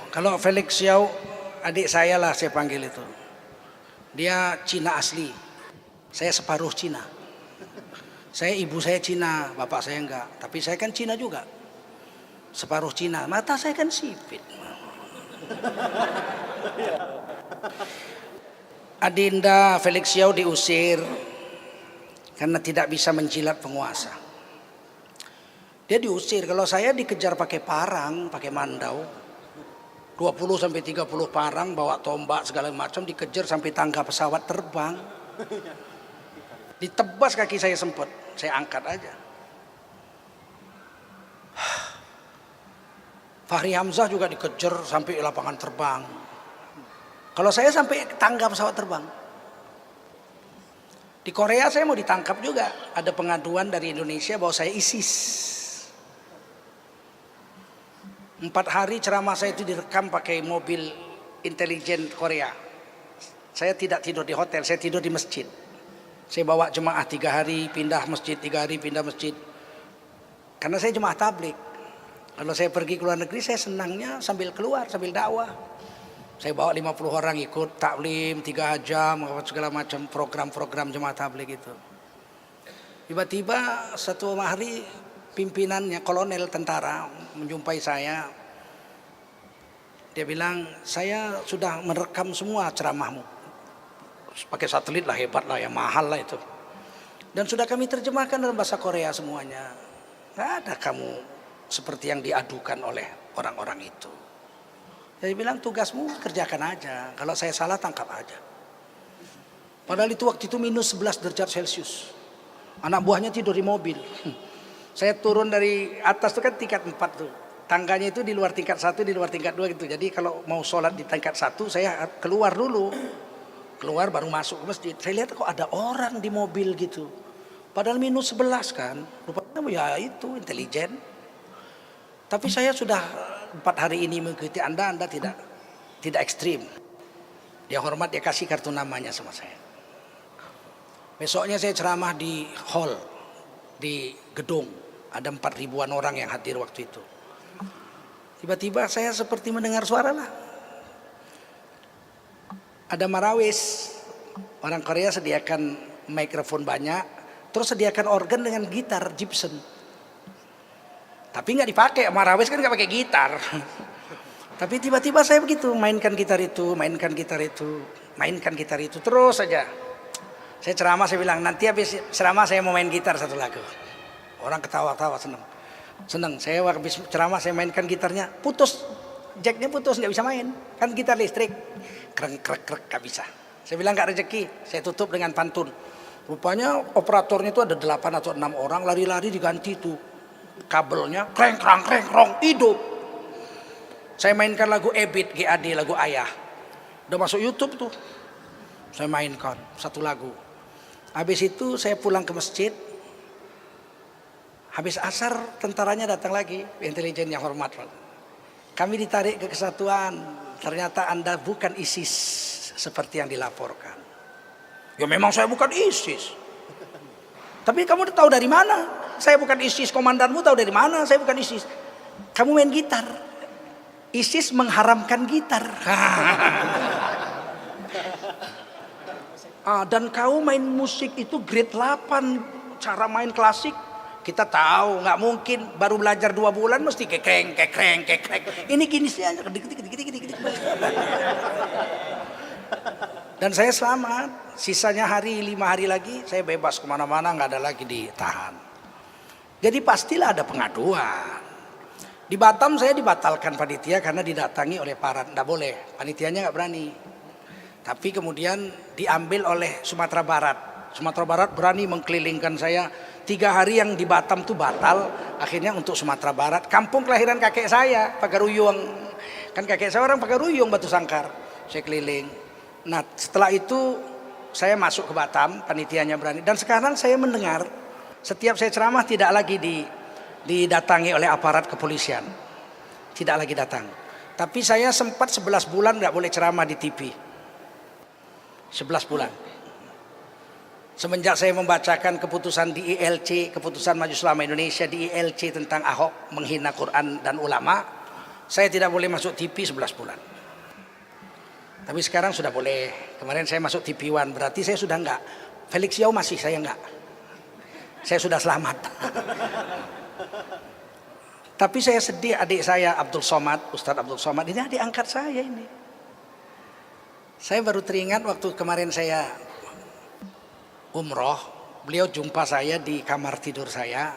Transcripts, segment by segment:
Kalau Felix Xiao, adik saya lah saya panggil itu. Dia Cina asli. Saya separuh Cina. Ibu saya Cina, bapak saya enggak. Tapi saya kan Cina juga. Separuh Cina. Mata saya kan sipit. Adinda Felix Xiao diusir karena tidak bisa menjilat penguasa. Dia diusir. Kalau saya dikejar pakai parang, pakai mandau. 20 sampai 30 parang bawa tombak segala macam, dikejar sampai tangga pesawat terbang. Ditebas kaki saya sempat, saya angkat aja. Fahri Hamzah juga dikejar sampai lapangan terbang. Kalau saya sampai tangga pesawat terbang. Di Korea saya mau ditangkap juga, ada pengaduan dari Indonesia bahwa saya ISIS. 4 hari ceramah saya itu direkam pakai mobil intelijen Korea. Saya tidak tidur di hotel, saya tidur di masjid. Saya bawa jemaah 3 hari pindah masjid, 3 hari pindah masjid. Karena saya jemaah tablik. Kalau saya pergi ke luar negeri, saya senangnya sambil keluar, sambil dakwah. Saya bawa 50 orang ikut taklim 3 jam, segala macam program-program jemaah tablik itu. Tiba-tiba satu hari pimpinannya, kolonel tentara, menjumpai saya. Dia bilang, saya sudah merekam semua ceramahmu. Pakai satelit lah, hebat lah, ya mahal lah itu. Dan sudah kami terjemahkan dalam bahasa Korea semuanya. Gak ada kamu seperti yang diadukan oleh orang-orang itu. Dia bilang, tugasmu kerjakan aja. Kalau saya salah, tangkap aja. Padahal itu waktu itu minus 11 derajat Celcius. Anak buahnya tidur di mobil. Saya turun dari atas itu kan tingkat 4 tuh. Tangganya itu di luar tingkat 1, di luar tingkat 2 gitu. Jadi kalau mau sholat di tingkat 1, saya keluar dulu. Keluar baru masuk ke masjid. Saya lihat kok ada orang di mobil gitu. Padahal minus 11 kan. Rupanya ya itu intelijen. Tapi saya sudah 4 hari ini mengikuti Anda tidak ekstrim. Dia hormat, dia kasih kartu namanya sama saya. Besoknya saya ceramah di hall, di gedung. Ada 4.000-an orang yang hadir waktu itu. Tiba-tiba saya seperti mendengar suara lah. Ada marawis. Orang Korea sediakan mikrofon banyak. Terus sediakan organ dengan gitar Gibson. Tapi nggak dipakai. Marawis kan nggak pakai gitar. Tapi tiba-tiba saya begitu. Mainkan gitar itu, mainkan gitar itu, mainkan gitar itu. Terus saja. Saya ceramah, saya bilang nanti habis ceramah saya mau main gitar satu lagu. Orang ketawa-tawa senang. Saya habis ceramah saya mainkan gitarnya, putus. Jacknya putus, nggak bisa main. Kan gitar listrik. Krek, nggak bisa. Saya bilang nggak rezeki. Saya tutup dengan pantun. Rupanya operatornya itu ada 8 atau 6 orang, lari-lari diganti tuh. Kabelnya, kreng, hidup. Saya mainkan lagu Ebit, GAD, lagu Ayah. Udah masuk YouTube tuh. Saya mainkan satu lagu. Habis itu saya pulang ke masjid. Habis asar tentaranya datang lagi, intelijen yang hormat. Kami ditarik ke kesatuan. Ternyata Anda bukan ISIS seperti yang dilaporkan. Ya memang saya bukan ISIS. Tapi kamu tahu dari mana? Saya bukan ISIS. Komandanmu tahu dari mana? Saya bukan ISIS. Kamu main gitar. ISIS mengharamkan gitar. Dan kau main musik itu grade 8, cara main klasik. Kita tahu nggak mungkin baru belajar 2 bulan mesti kekreng. Ini gini sih aja. Dan saya selamat. Sisanya 5 hari lagi saya bebas kemana-mana, nggak ada lagi ditahan. Jadi pastilah ada pengaduan. Di Batam saya dibatalkan panitia karena didatangi oleh Parat, nggak boleh. Panitianya nggak berani. Tapi kemudian diambil oleh Sumatera Barat. Sumatera Barat berani mengkelilingkan saya. 3 hari yang di Batam tuh batal. Akhirnya untuk Sumatera Barat, kampung kelahiran kakek saya, Pagaruyung. Kan kakek saya orang Pagaruyung, Batu Sangkar. Saya keliling. Nah setelah itu saya masuk ke Batam, panitianya berani. Dan sekarang saya mendengar setiap saya ceramah tidak lagi didatangi oleh aparat kepolisian. Tidak lagi datang. Tapi saya sempat 11 bulan nggak boleh ceramah di TV. 11 bulan. Semenjak saya membacakan keputusan di ILC, keputusan Majelis Ulama Indonesia di ILC tentang Ahok menghina Quran dan ulama, saya tidak boleh masuk TV 11 bulan. Tapi sekarang sudah boleh. Kemarin saya masuk TV One, berarti saya sudah enggak. Felix Yao masih, saya enggak. Saya sudah selamat. Tapi saya sedih, adik saya Abdul Somad, Ustadz Abdul Somad, ini adik angkat saya ini. Saya baru teringat waktu kemarin saya umroh, beliau jumpa saya di kamar tidur saya.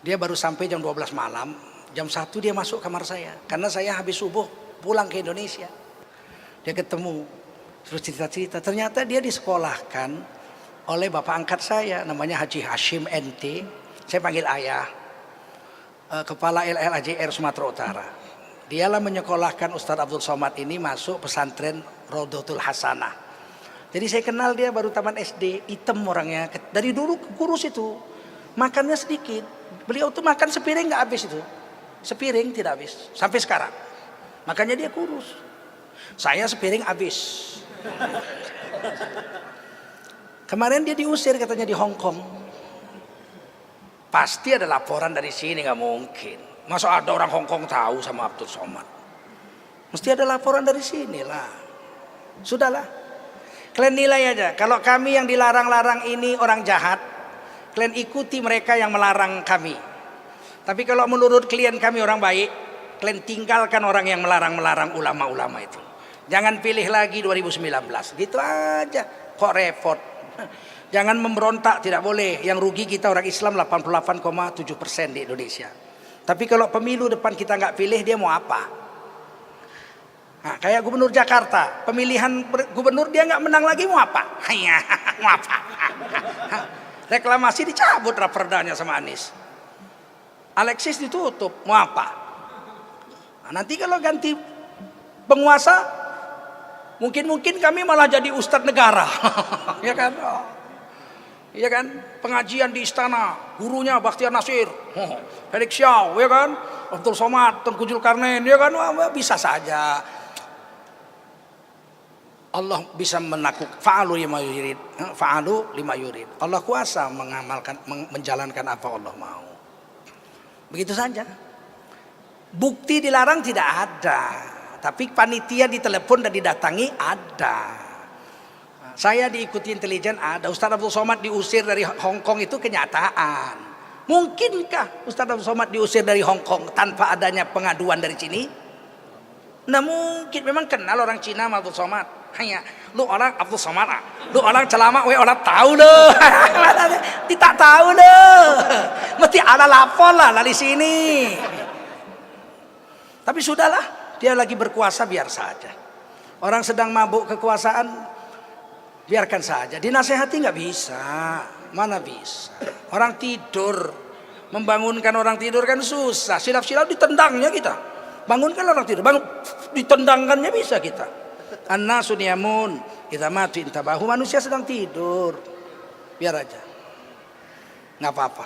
Dia baru sampai jam 12 malam, jam 1 dia masuk kamar saya. Karena saya habis subuh pulang ke Indonesia. Dia ketemu, terus cerita-cerita. Ternyata dia disekolahkan oleh bapak angkat saya, namanya Haji Hashim NT. Saya panggil ayah, kepala LLAJR Sumatera Utara. Dialah menyekolahkan Ustadz Abdul Somad ini masuk pesantren Rodotul Hasanah. Jadi saya kenal dia baru taman SD, hitam orangnya. Dari dulu kurus itu, makannya sedikit. Beliau tuh makan sepiring nggak habis itu, sepiring tidak habis sampai sekarang. Makanya dia kurus. Saya sepiring habis. Kemarin dia diusir katanya di Hong Kong. Pasti ada laporan dari sini, nggak mungkin. Masa ada orang Hong Kong tahu sama Abdul Somad? Mesti ada laporan dari sini lah. Sudahlah. Kalian nilai aja. Kalau kami yang dilarang-larang ini orang jahat, kalian ikuti mereka yang melarang kami. Tapi kalau menurut klien kami orang baik, kalian tinggalkan orang yang melarang-melarang ulama-ulama itu. Jangan pilih lagi 2019. Gitu aja. Kok repot? Jangan memberontak, tidak boleh. Yang rugi kita orang Islam 88,7% di Indonesia. Tapi kalau pemilu depan kita nggak pilih, dia mau apa? Nah, kayak gubernur Jakarta, pemilihan gubernur dia nggak menang lagi, mau apa? Mau apa? Reklamasi dicabut raperdanya sama Anies. Alexis ditutup, mau apa? Nah, nanti kalau ganti penguasa, mungkin kami malah jadi ustadz negara. Ya kan? Oh. Ya kan? Pengajian di istana, gurunya Bakhtiar Nasir, Felix Yao, ya kan? Abdul Somad, Tengku Zulkarnain, ya kan? Wah, bisa saja. Allah bisa menakut, fa'alu lima yurid, fa'alu lima yurid. Allah kuasa menjalankan apa Allah mau. Begitu saja. Bukti dilarang tidak ada, tapi panitia ditelepon dan didatangi ada. Saya diikuti intelijen ada. Ustadz Abdul Somad diusir dari Hong Kong itu kenyataan. Mungkinkah Ustadz Abdul Somad diusir dari Hong Kong tanpa adanya pengaduan dari sini? Nah mungkin, memang kenal orang Cina sama Abdul Somad. Hanya lu orang Abdul Somad, lu orang celama, we orang tahu deh. Tidak tahu deh. Mesti ada lapor lah dari sini. Tapi sudahlah, dia lagi berkuasa, biar saja. Orang sedang mabuk kekuasaan, biarkan saja. Dinasehati nggak bisa, mana bisa. Orang tidur, membangunkan orang tidur kan susah. Silap-silap ditendangnya kita. Bangunkan orang tidur, bangun, ditendangkannya bisa kita. An-nasu niyamun idza matu intabahu. Manusia sedang tidur, biar aja, nggak apa-apa.